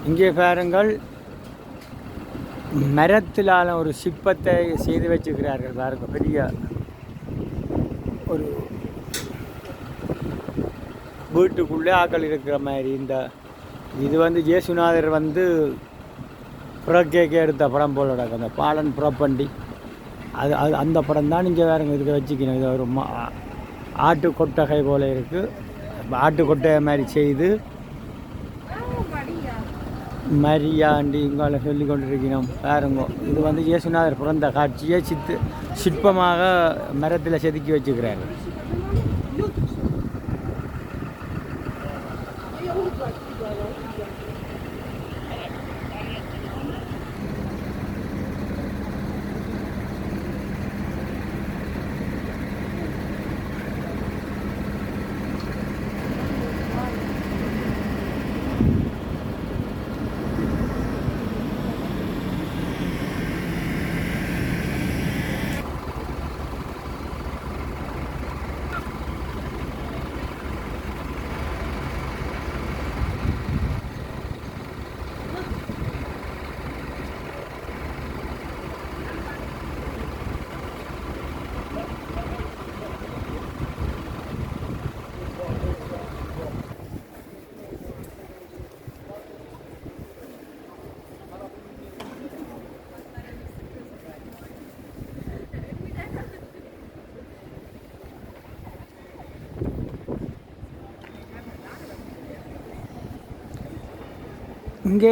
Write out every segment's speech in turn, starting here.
இங்கே பாருங்கள், மரத்திலான ஒரு சிற்பத்தை செய்து வச்சுக்கிறார்கள். பாருங்க, பெரிய ஒரு வீட்டுக்குள்ளே ஆக்கள் இருக்கிற மாதிரி. இது ஜேசுநாதர் புறக்கேக்க எடுத்த படம் போல நடக்கும். அந்த பாலன் புறப்பண்டி அது அந்த படம் தான் இங்கே வேறுங்க இதுக்கு வச்சுக்கணும். இது ஒரு ஆட்டு கொட்டகை போல் இருக்குது. ஆட்டு கொட்டகை மாதிரி செய்து மரியாண்டி இங்கால சொல்லி கொண்டிருக்கணும். பாருங்க, இது இயேசுநாதர் பிறந்த காட்சியை சிற்பமாக மரத்தில் செதுக்கி வச்சுக்கிறாரு.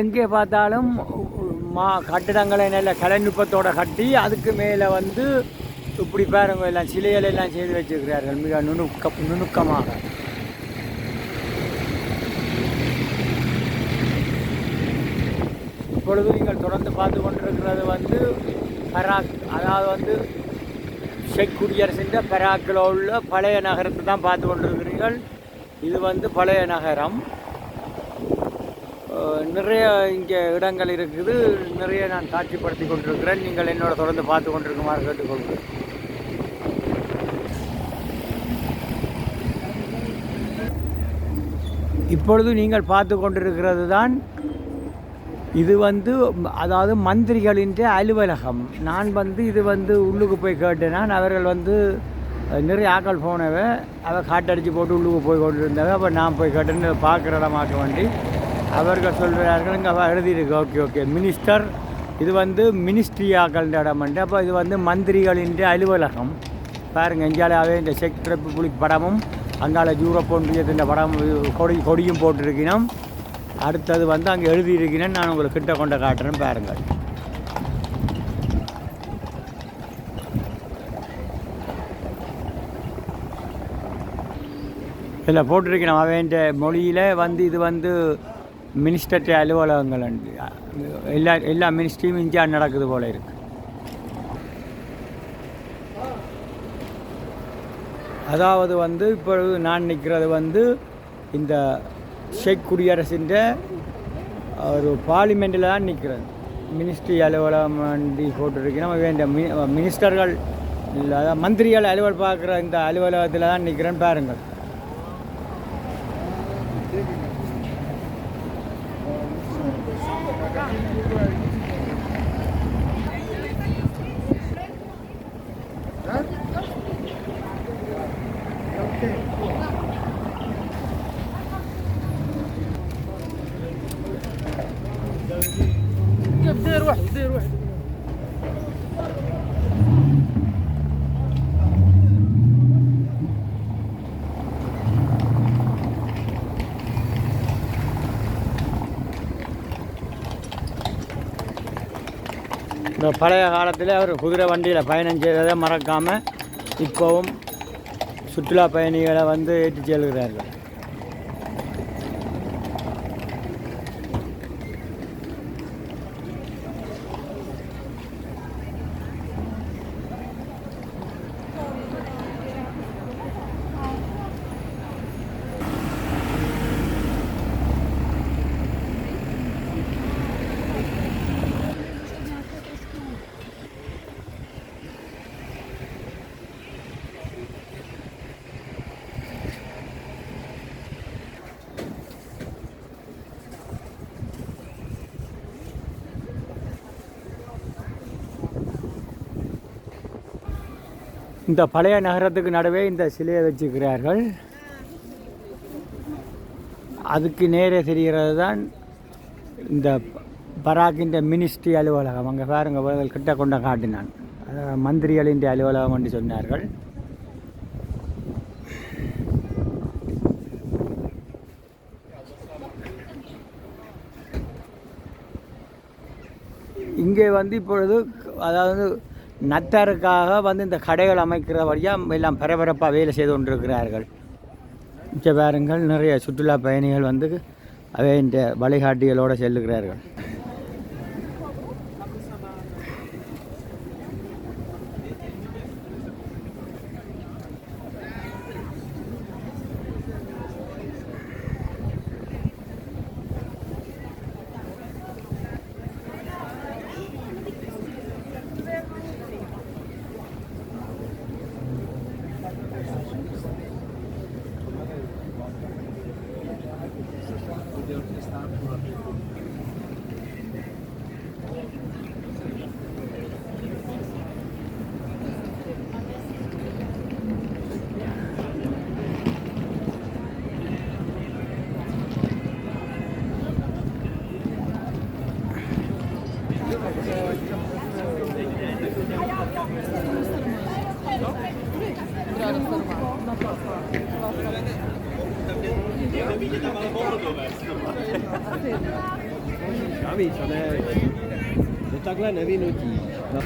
எங்கே பார்த்தாலும் கட்டிடங்களை நல்ல கலைநுட்பத்தோடு கட்டி அதுக்கு மேலே இப்படி பாருங்க எல்லாம் சிலைகள் எல்லாம் செய்து வச்சுருக்கிறார்கள் மிக நுணுக்கமாக. இப்பொழுது நீங்கள் தொடர்ந்து பார்த்து கொண்டிருக்கிறது பராக், அதாவது செக் குடியரசின் பராக்கில் உள்ள பழைய நகரத்தை தான் பார்த்து கொண்டிருக்கிறீர்கள். இது பழைய நகரம். நிறைய இங்கே இடங்கள் இருக்குது. நிறைய நான் காட்சிப்படுத்தி கொண்டிருக்கிறேன். நீங்கள் என்னோட தொடர்ந்து பார்த்து கொண்டிருக்குமாறு கேட்டுக்கொள்கிறேன். இப்பொழுது நீங்கள் பார்த்து கொண்டிருக்கிறது தான் இது அதாவது மந்திரிகளின் அலுவலகம். நான் இது உள்ளுக்கு போய் கேட்டேன். அவர்கள் நிறைய ஆக்கள் போனவை அவள் காட்டடிச்சு போட்டு உள்ளுக்கு போய் கொண்டு இருந்தவை. அப்போ நான் போய் கேட்டேன்னு பார்க்குற இடமாக்க வேண்டி அவர்கள் சொல்கிறார்கள். இங்கே எழுதியிருக்கு. ஓகே மினிஸ்டர், இது மினிஸ்ட்ரி ஆக்கள்ன்ற இடம்ண்டு. அப்போ இது மந்திரிகளின் அலுவலகம். பாருங்கள், இந்தியாவிலே இந்த செக் ரிப்பப்ளிக் படமும் அங்கால யூரோப் ஒன்றியத்தின் படம் கொடியும் போட்டிருக்கணும். அடுத்தது அங்கே எழுதியிருக்கிறேன். நான் உங்களுக்கு கிட்ட கொண்ட காட்டுறேன். பாருங்கள், இதில் போட்டிருக்கணும் அவன் மொழியில் இது மினிஸ்டர் அலுவலகங்கள் எல்லா மினிஸ்ட்ரியும் இந்தியா நடக்குது போல இருக்கு. அதாவது இப்பொழுது நான் நிற்கிறது இந்த செக் குடியரசின் ஒரு பார்லிமெண்ட்டில் தான் நிற்கிறது. மினிஸ்ட்ரி அலுவலகம் போட்டிருக்கணும். இந்த மினிஸ்டர்கள் இல்லை, அதாவது மந்திரிகள் அலுவல் பார்க்குற இந்த அலுவலகத்தில் தான் நிற்கிறேன்னு பாருங்கள். دير واحد இந்த பழைய காலத்தில் அவர் குதிரை வண்டியில் பயணம் செய்ததை மறக்காமல் இப்போவும் சுற்றுலா பயணிகளை ஏற்றிச் செல்கிறார்கள். இந்த பழைய நகரத்துக்கு நடுவே இந்த சிலையை வச்சுக்கிறார்கள். அதுக்கு நேரே தெரிகிறது தான் இந்த பராக்கின் மினிஸ்ட்ரி அலுவலகம். அங்கே பாருங்கள் கிட்ட கொண்ட காட்டினான் மந்திரிகளின் அலுவலகம் என்று சொன்னார்கள். இங்கே வந்து இப்பொழுது அதாவது நத்தாருக்காக இந்த கடைகள் அமைக்கிற வழியாக எல்லாம் பரபரப்பாக வேலை செய்து கொண்டிருக்கிறார்கள். மிச்ச பாருங்கள் நிறைய சுற்றுலா பயணிகள் அவை இந்த வழிகாட்டிகளோடு செல்லுகிறார்கள். Ja, víš, a ne, to takhle nevynutí. No.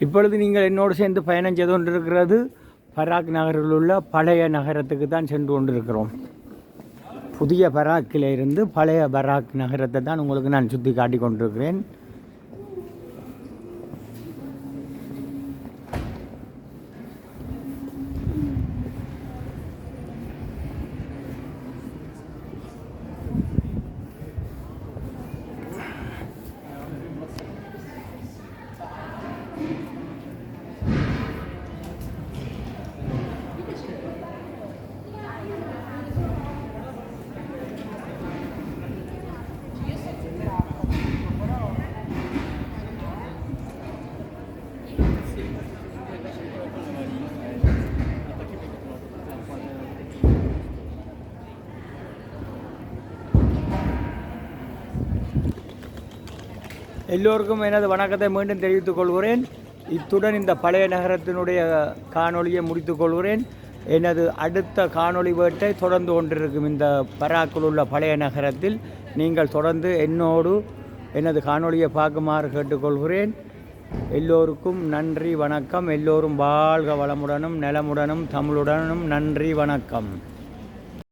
இப்பொழுது நீங்கள் என்னோடு சேர்ந்து பயணம் செய்து கொண்டிருக்கிறது பராக் நகரில் உள்ள பழைய நகரத்துக்கு தான் சென்று கொண்டிருக்கிறோம். புதிய பராக்கில் இருந்து பழைய பராக் நகரத்தை தான் உங்களுக்கு நான் சுற்றி காட்டி கொண்டிருக்கிறேன். எல்லோருக்கும் எனது வணக்கத்தை மீண்டும் தெரிவித்துக் கொள்கிறேன். இத்துடன் இந்த பழைய நகரத்தினுடைய காணொளியை முடித்துக்கொள்கிறேன். எனது அடுத்த காணொளி வேட்டை தொடர்ந்து கொண்டிருக்கும் இந்த பராக்கில் உள்ள பழைய நகரத்தில். நீங்கள் தொடர்ந்து என்னோடு எனது காணொளியை பார்க்குமாறு கேட்டுக்கொள்கிறேன். எல்லோருக்கும் நன்றி வணக்கம். எல்லோரும் வாழ்க வளமுடனும் நலமுடனும் தமிழுடனும். நன்றி வணக்கம்.